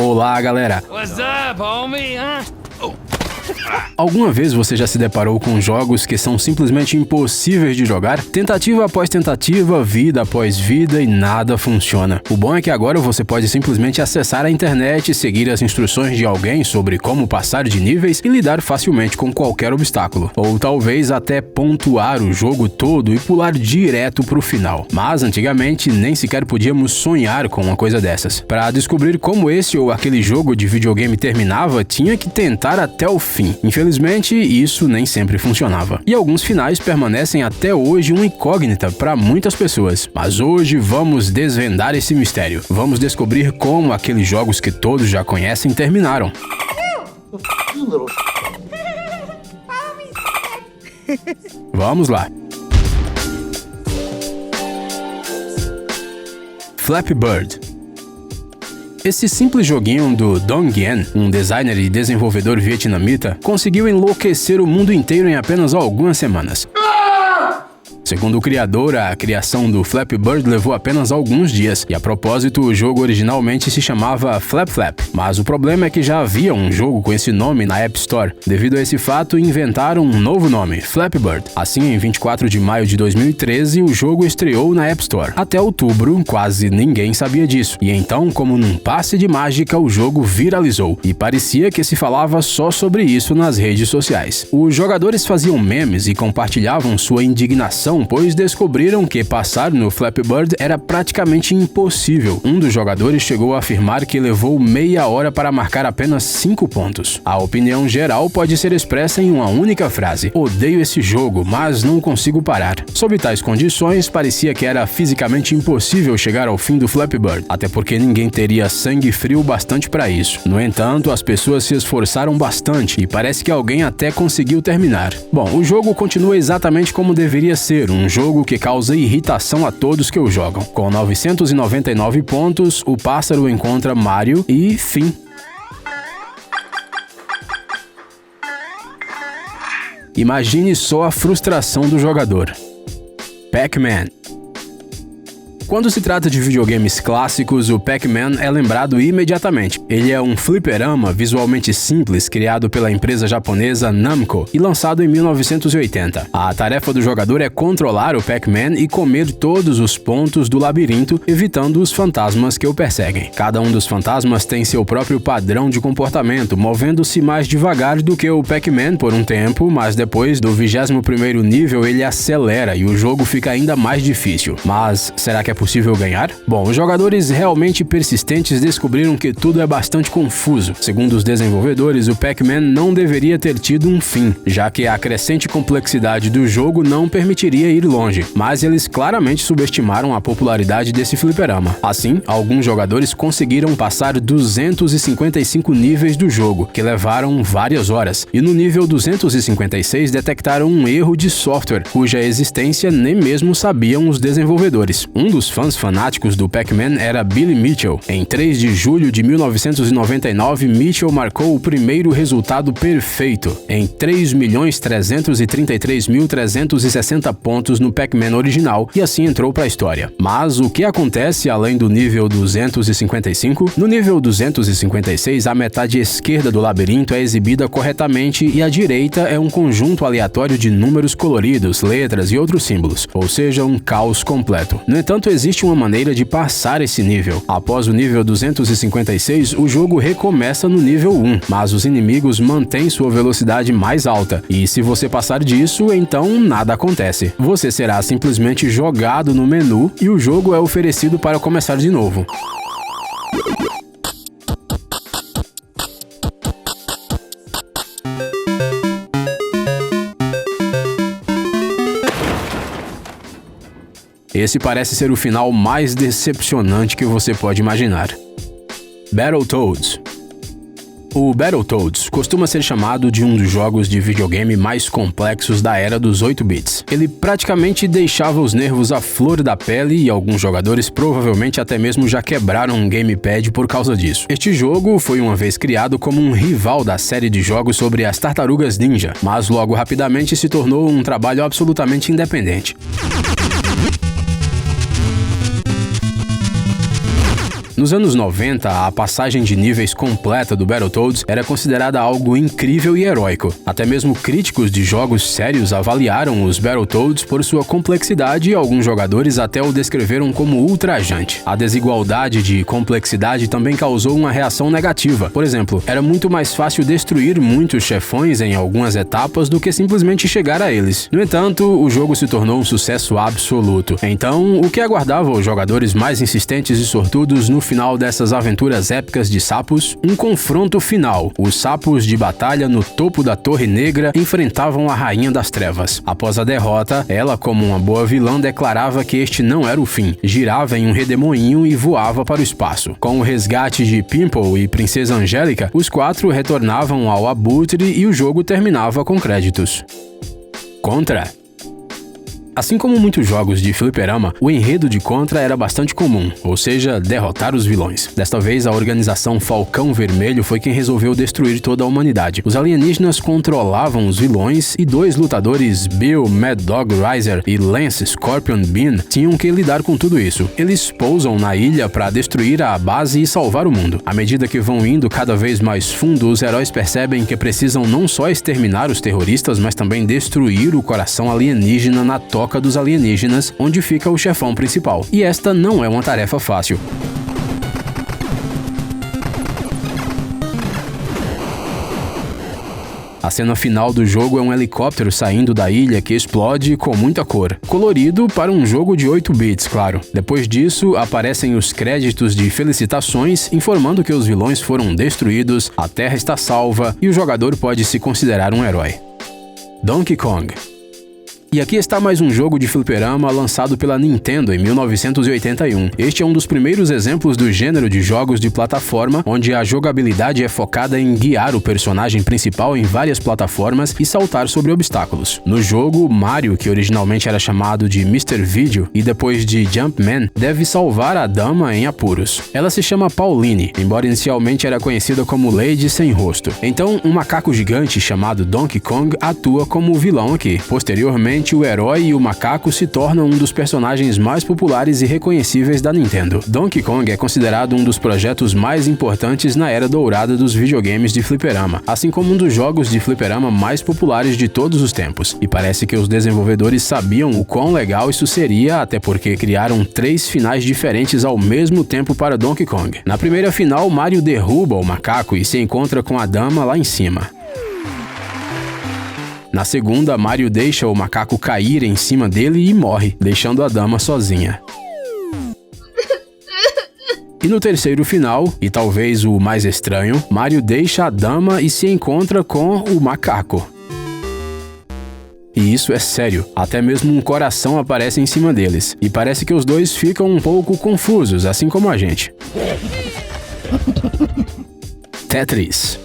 Olá, galera! What's up, homie? Alguma vez você já se deparou com jogos que são simplesmente impossíveis de jogar? Tentativa após tentativa, vida após vida e nada funciona. O bom é que agora você pode simplesmente acessar a internet, seguir as instruções de alguém sobre como passar de níveis e lidar facilmente com qualquer obstáculo. Ou talvez até pontuar o jogo todo e pular direto pro final. Mas antigamente nem sequer podíamos sonhar com uma coisa dessas. Para descobrir como esse ou aquele jogo de videogame terminava, tinha que tentar até o fim. Infelizmente, isso nem sempre funcionava. E alguns finais permanecem até hoje uma incógnita para muitas pessoas. Mas hoje vamos desvendar esse mistério. Vamos descobrir como aqueles jogos que todos já conhecem terminaram. Vamos lá. Flappy Bird. Esse simples joguinho do Dong Nguyen, um designer e desenvolvedor vietnamita, conseguiu enlouquecer o mundo inteiro em apenas algumas semanas. Segundo o criador, a criação do Flappy Bird levou apenas alguns dias, e a propósito, o jogo originalmente se chamava Flap Flap. Mas o problema é que já havia um jogo com esse nome na App Store. Devido a esse fato, inventaram um novo nome, Flappy Bird. Assim, em 24 de maio de 2013, o jogo estreou na App Store. Até outubro, quase ninguém sabia disso. E então, como num passe de mágica, o jogo viralizou. E parecia que se falava só sobre isso nas redes sociais. Os jogadores faziam memes e compartilhavam sua indignação, pois descobriram que passar no Flappy Bird era praticamente impossível. Um dos jogadores chegou a afirmar que levou meia hora para marcar apenas 5 pontos. A opinião geral pode ser expressa em uma única frase: odeio esse jogo, mas não consigo parar. Sob tais condições, parecia que era fisicamente impossível chegar ao fim do Flappy Bird, até porque ninguém teria sangue frio bastante para isso. No entanto, as pessoas se esforçaram bastante e parece que alguém até conseguiu terminar. Bom, o jogo continua exatamente como deveria ser, um jogo que causa irritação a todos que o jogam. Com 999 pontos, o pássaro encontra Mario e fim. Imagine só a frustração do jogador. Pac-Man. Quando se trata de videogames clássicos, o Pac-Man é lembrado imediatamente. Ele é um fliperama visualmente simples criado pela empresa japonesa Namco e lançado em 1980. A tarefa do jogador é controlar o Pac-Man e comer todos os pontos do labirinto, evitando os fantasmas que o perseguem. Cada um dos fantasmas tem seu próprio padrão de comportamento, movendo-se mais devagar do que o Pac-Man por um tempo, mas depois do 21º nível ele acelera e o jogo fica ainda mais difícil. Mas será que é possível ganhar? Bom, os jogadores realmente persistentes descobriram que tudo é bastante confuso. Segundo os desenvolvedores, o Pac-Man não deveria ter tido um fim, já que a crescente complexidade do jogo não permitiria ir longe, mas eles claramente subestimaram a popularidade desse fliperama. Assim, alguns jogadores conseguiram passar 255 níveis do jogo, que levaram várias horas, e no nível 256 detectaram um erro de software, cuja existência nem mesmo sabiam os desenvolvedores. Um dos fãs fanáticos do Pac-Man era Billy Mitchell. Em 3 de julho de 1999, Mitchell marcou o primeiro resultado perfeito, em 3.333.360 pontos no Pac-Man original, e assim entrou para a história. Mas o que acontece além do nível 255? No nível 256, a metade esquerda do labirinto é exibida corretamente e a direita é um conjunto aleatório de números coloridos, letras e outros símbolos, ou seja, um caos completo. No entanto, existe uma maneira de passar esse nível. Após o nível 256, o jogo recomeça no nível 1, mas os inimigos mantêm sua velocidade mais alta, e se você passar disso, então nada acontece. Você será simplesmente jogado no menu e o jogo é oferecido para começar de novo. Esse parece ser o final mais decepcionante que você pode imaginar. Battletoads. O Battletoads costuma ser chamado de um dos jogos de videogame mais complexos da era dos 8 bits. Ele praticamente deixava os nervos à flor da pele e alguns jogadores provavelmente até mesmo já quebraram um gamepad por causa disso. Este jogo foi uma vez criado como um rival da série de jogos sobre as Tartarugas Ninja, mas logo rapidamente se tornou um trabalho absolutamente independente. Nos anos 90, a passagem de níveis completa do Battletoads era considerada algo incrível e heróico. Até mesmo críticos de jogos sérios avaliaram os Battletoads por sua complexidade e alguns jogadores até o descreveram como ultrajante. A desigualdade de complexidade também causou uma reação negativa. Por exemplo, era muito mais fácil destruir muitos chefões em algumas etapas do que simplesmente chegar a eles. No entanto, o jogo se tornou um sucesso absoluto. Então, o que aguardava os jogadores mais insistentes e sortudos no final dessas aventuras épicas de sapos? Um confronto final. Os sapos de batalha no topo da Torre Negra enfrentavam a Rainha das Trevas. Após a derrota, ela, como uma boa vilã, declarava que este não era o fim. Girava em um redemoinho e voava para o espaço. Com o resgate de Pimple e Princesa Angélica, os 4 retornavam ao Abutre e o jogo terminava com créditos. Contra. Assim como muitos jogos de fliperama, o enredo de Contra era bastante comum, ou seja, derrotar os vilões. Desta vez, a organização Falcão Vermelho foi quem resolveu destruir toda a humanidade. Os alienígenas controlavam os vilões e 2 lutadores, Bill Mad Dog Riser e Lance Scorpion Bean, tinham que lidar com tudo isso. Eles pousam na ilha para destruir a base e salvar o mundo. À medida que vão indo cada vez mais fundo, os heróis percebem que precisam não só exterminar os terroristas, mas também destruir o coração alienígena na toca dos alienígenas, onde fica o chefão principal. E esta não é uma tarefa fácil. A cena final do jogo é um helicóptero saindo da ilha que explode com muita cor. Colorido para um jogo de 8 bits, claro. Depois disso, aparecem os créditos de felicitações, informando que os vilões foram destruídos, a Terra está salva e o jogador pode se considerar um herói. Donkey Kong. E aqui está mais um jogo de fliperama lançado pela Nintendo em 1981. Este é um dos primeiros exemplos do gênero de jogos de plataforma, onde a jogabilidade é focada em guiar o personagem principal em várias plataformas e saltar sobre obstáculos. No jogo, Mario, que originalmente era chamado de Mr. Video e depois de Jumpman, deve salvar a dama em apuros. Ela se chama Pauline, embora inicialmente era conhecida como Lady Sem Rosto. Então, um macaco gigante chamado Donkey Kong atua como vilão aqui. Posteriormente, o herói e o macaco se tornam um dos personagens mais populares e reconhecíveis da Nintendo. Donkey Kong é considerado um dos projetos mais importantes na era dourada dos videogames de fliperama, assim como um dos jogos de fliperama mais populares de todos os tempos. E parece que os desenvolvedores sabiam o quão legal isso seria, até porque criaram 3 finais diferentes ao mesmo tempo para Donkey Kong. Na primeira final, Mario derruba o macaco e se encontra com a dama lá em cima. Na segunda, Mario deixa o macaco cair em cima dele e morre, deixando a dama sozinha. E no terceiro final, e talvez o mais estranho, Mario deixa a dama e se encontra com o macaco. E isso é sério, até mesmo um coração aparece em cima deles, e parece que os dois ficam um pouco confusos, assim como a gente. Tetris.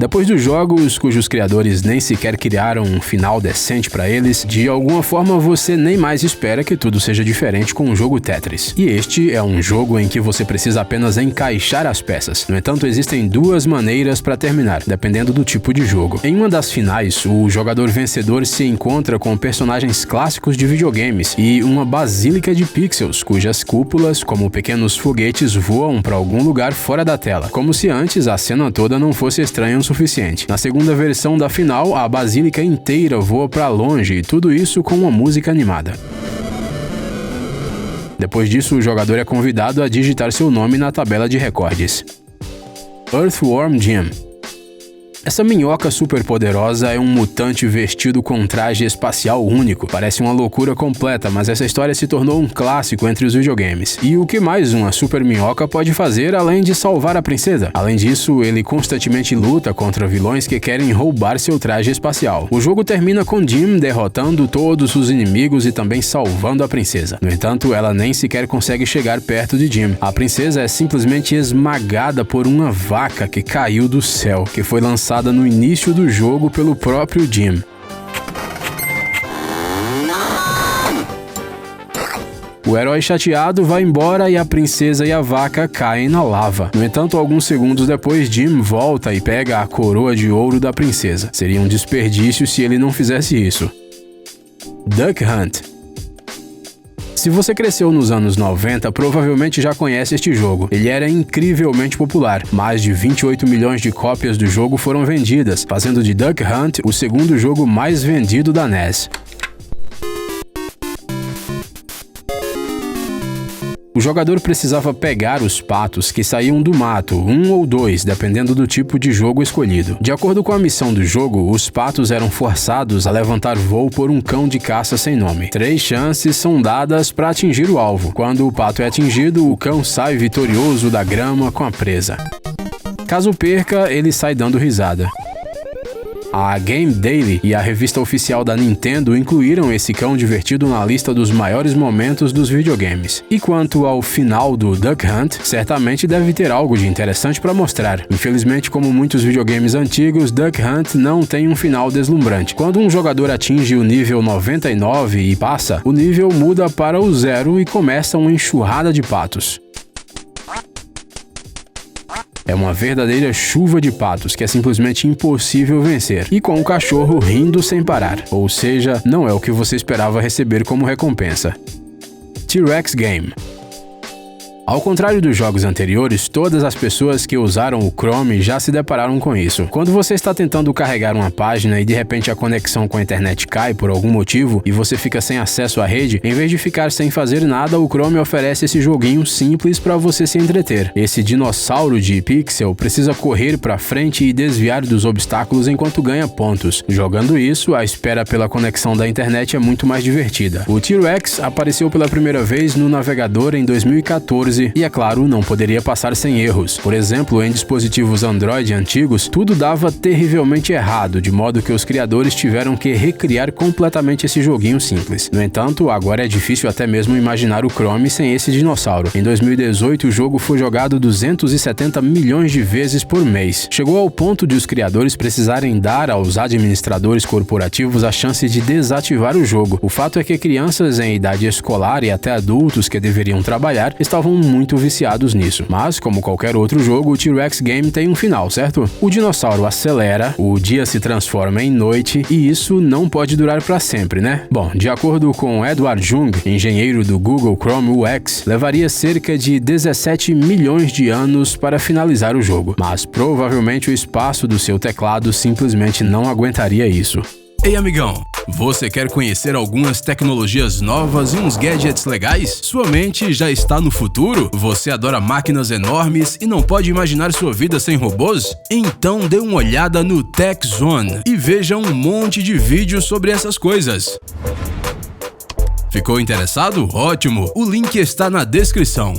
Depois dos jogos cujos criadores nem sequer criaram um final decente para eles, de alguma forma você nem mais espera que tudo seja diferente com o jogo Tetris. E este é um jogo em que você precisa apenas encaixar as peças. No entanto, existem 2 maneiras para terminar, dependendo do tipo de jogo. Em uma das finais, o jogador vencedor se encontra com personagens clássicos de videogames e uma basílica de pixels, cujas cúpulas, como pequenos foguetes, voam para algum lugar fora da tela, como se antes a cena toda não fosse estranha o suficiente. Na segunda versão da final, a basílica inteira voa para longe e tudo isso com uma música animada. Depois disso, o jogador é convidado a digitar seu nome na tabela de recordes. Earthworm Jim. Essa minhoca superpoderosa é um mutante vestido com um traje espacial único. Parece uma loucura completa, mas essa história se tornou um clássico entre os videogames. E o que mais uma super minhoca pode fazer além de salvar a princesa? Além disso, ele constantemente luta contra vilões que querem roubar seu traje espacial. O jogo termina com Jim derrotando todos os inimigos e também salvando a princesa. No entanto, ela nem sequer consegue chegar perto de Jim. A princesa é simplesmente esmagada por uma vaca que caiu do céu, que foi lançada no início do jogo pelo próprio Jim. O herói chateado vai embora e a princesa e a vaca caem na lava. No entanto, alguns segundos depois, Jim volta e pega a coroa de ouro da princesa. Seria um desperdício se ele não fizesse isso. Duck Hunt. Se você cresceu nos anos 90, provavelmente já conhece este jogo. Ele era incrivelmente popular. Mais de 28 milhões de cópias do jogo foram vendidas, fazendo de Duck Hunt o segundo jogo mais vendido da NES. O jogador precisava pegar os patos que saíam do mato, um ou dois, dependendo do tipo de jogo escolhido. De acordo com a missão do jogo, os patos eram forçados a levantar voo por um cão de caça sem nome. 3 chances são dadas para atingir o alvo. Quando o pato é atingido, o cão sai vitorioso da grama com a presa. Caso perca, ele sai dando risada. A Game Daily e a revista oficial da Nintendo incluíram esse cão divertido na lista dos maiores momentos dos videogames. E quanto ao final do Duck Hunt, certamente deve ter algo de interessante para mostrar. Infelizmente, como muitos videogames antigos, Duck Hunt não tem um final deslumbrante. Quando um jogador atinge o nível 99 e passa, o nível muda para o 0 e começa uma enxurrada de patos. É uma verdadeira chuva de patos que é simplesmente impossível vencer, e com o cachorro rindo sem parar, ou seja, não é o que você esperava receber como recompensa. T-Rex Game. Ao contrário dos jogos anteriores, todas as pessoas que usaram o Chrome já se depararam com isso. Quando você está tentando carregar uma página e de repente a conexão com a internet cai por algum motivo e você fica sem acesso à rede, em vez de ficar sem fazer nada, o Chrome oferece esse joguinho simples para você se entreter. Esse dinossauro de pixel precisa correr para frente e desviar dos obstáculos enquanto ganha pontos. Jogando isso, a espera pela conexão da internet é muito mais divertida. O T-Rex apareceu pela primeira vez no navegador em 2014 e, é claro, não poderia passar sem erros. Por exemplo, em dispositivos Android antigos, tudo dava terrivelmente errado, de modo que os criadores tiveram que recriar completamente esse joguinho simples. No entanto, agora é difícil até mesmo imaginar o Chrome sem esse dinossauro. Em 2018, o jogo foi jogado 270 milhões de vezes por mês. Chegou ao ponto de os criadores precisarem dar aos administradores corporativos a chance de desativar o jogo. O fato é que crianças em idade escolar e até adultos que deveriam trabalhar estavam muito viciados nisso. Mas, como qualquer outro jogo, o T-Rex Game tem um final, certo? O dinossauro acelera, o dia se transforma em noite e isso não pode durar para sempre, né? Bom, de acordo com Edward Jung, engenheiro do Google Chrome UX, levaria cerca de 17 milhões de anos para finalizar o jogo, mas provavelmente o espaço do seu teclado simplesmente não aguentaria isso. Ei, amigão, você quer conhecer algumas tecnologias novas e uns gadgets legais? Sua mente já está no futuro? Você adora máquinas enormes e não pode imaginar sua vida sem robôs? Então dê uma olhada no Tech Zone e veja um monte de vídeos sobre essas coisas. Ficou interessado? Ótimo! O link está na descrição.